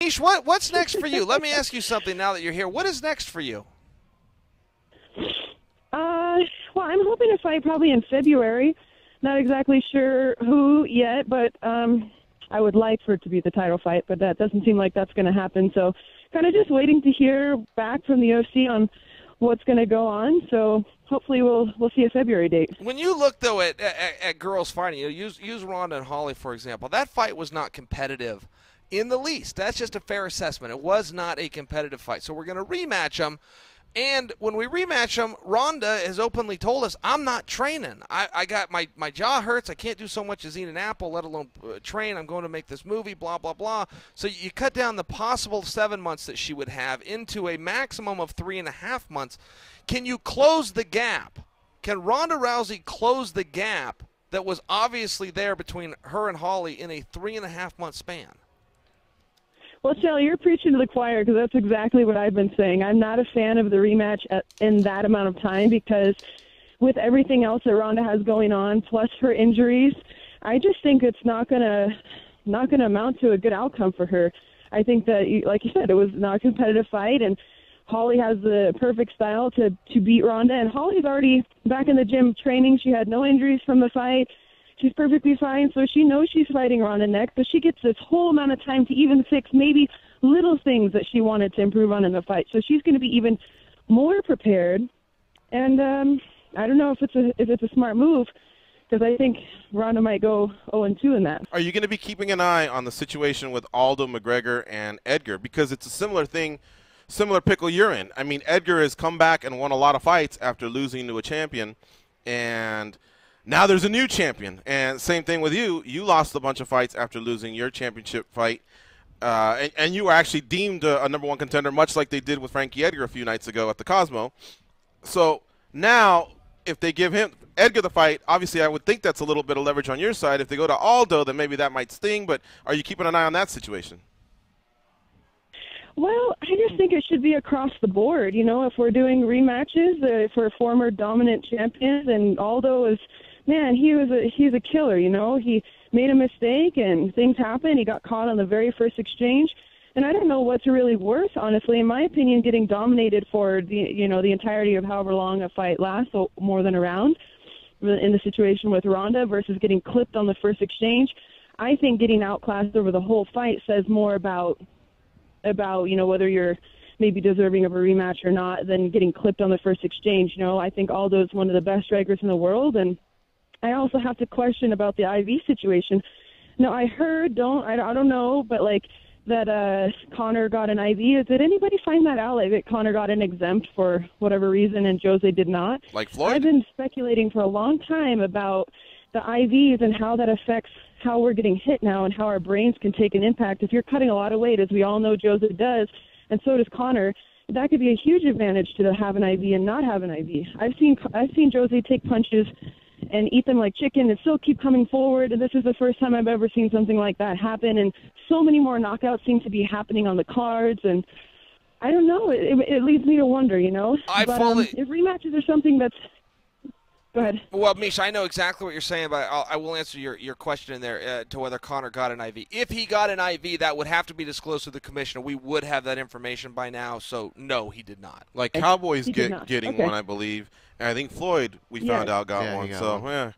Mish, what's next for you? Let me ask you something now that you're here. What is next for you? Well, I'm hoping to fight probably in February. Not exactly sure who yet, but I would like for it to be the title fight, but that doesn't seem like that's going to happen. So kind of just waiting to hear back from the UFC on what's going to go on. So hopefully we'll see a February date. When you look, though, at girls fighting, use Ronda and Holly, for example, that fight was not competitive in the least. That's just a fair assessment. It was not a competitive fight. So we're going to rematch them. And when we rematch them, Ronda has openly told us, I'm not training. I got my jaw hurts. I can't do so much as eat an apple, let alone train. I'm going to make this movie, blah, blah, blah. So you cut down the possible 7 months that she would have into a maximum of 3.5 months. Can you close the gap? Can Ronda Rousey close the gap that was obviously there between her and Holly in a 3.5-month span? Well, Shelly, you're preaching to the choir because that's exactly what I've been saying. I'm not a fan of the rematch in that amount of time because with everything else that Ronda has going on, plus her injuries, I just think it's not gonna amount to a good outcome for her. I think that, like you said, it was not a competitive fight, and Holly has the perfect style to beat Ronda, and Holly's already back in the gym training. She had no injuries from the fight. She's perfectly fine, so she knows she's fighting Ronda next, but she gets this whole amount of time to even fix maybe little things that she wanted to improve on in the fight. So she's going to be even more prepared, and I don't know if it's a smart move because I think Ronda might go 0-2 in that. Are you going to be keeping an eye on the situation with Aldo, McGregor, and Edgar? Because it's a similar thing, similar pickle you're in. I mean, Edgar has come back and won a lot of fights after losing to a champion, and now there's a new champion. And same thing with you. You lost a bunch of fights after losing your championship fight. And you were actually deemed a number one contender, much like they did with Frankie Edgar a few nights ago at the Cosmo. So now if they give him Edgar the fight, obviously I would think that's a little bit of leverage on your side. If they go to Aldo, then maybe that might sting. But are you keeping an eye on that situation? Well, I just think it should be across the board. You know, if we're doing rematches for former dominant champions, and Aldo is, man, he's a killer. You know, he made a mistake and things happen. He got caught on the very first exchange, and I don't know what's really worse, honestly. In my opinion, getting dominated for the entirety of however long a fight lasts, so more than a round, in the situation with Ronda versus getting clipped on the first exchange. I think getting outclassed over the whole fight says more about whether you're maybe deserving of a rematch or not than getting clipped on the first exchange. You know, I think Aldo is one of the best strikers in the world, and I also have to question about the IV situation. Now, I heard, I don't know, but like that Conor got an IV. Did anybody find that out? Like that Conor got an exempt for whatever reason and Jose did not? Like Floyd? I've been speculating for a long time about the IVs and how that affects how we're getting hit now and how our brains can take an impact. If you're cutting a lot of weight, as we all know Jose does, and so does Conor, that could be a huge advantage to have an IV and not have an IV. I've seen Jose take punches and eat them like chicken and still keep coming forward. And this is the first time I've ever seen something like that happen. And so many more knockouts seem to be happening on the cards. And I don't know. It leads me to wonder, you know. If rematches are something that's – go ahead. Well, Misha, I know exactly what you're saying, but I will answer your question in there to whether Conor got an IV. If he got an IV, that would have to be disclosed to the commissioner. We would have that information by now, so no, he did not. Like Cowboys getting one, I believe. And I think Floyd, we found out, got one. Got so, one. yeah.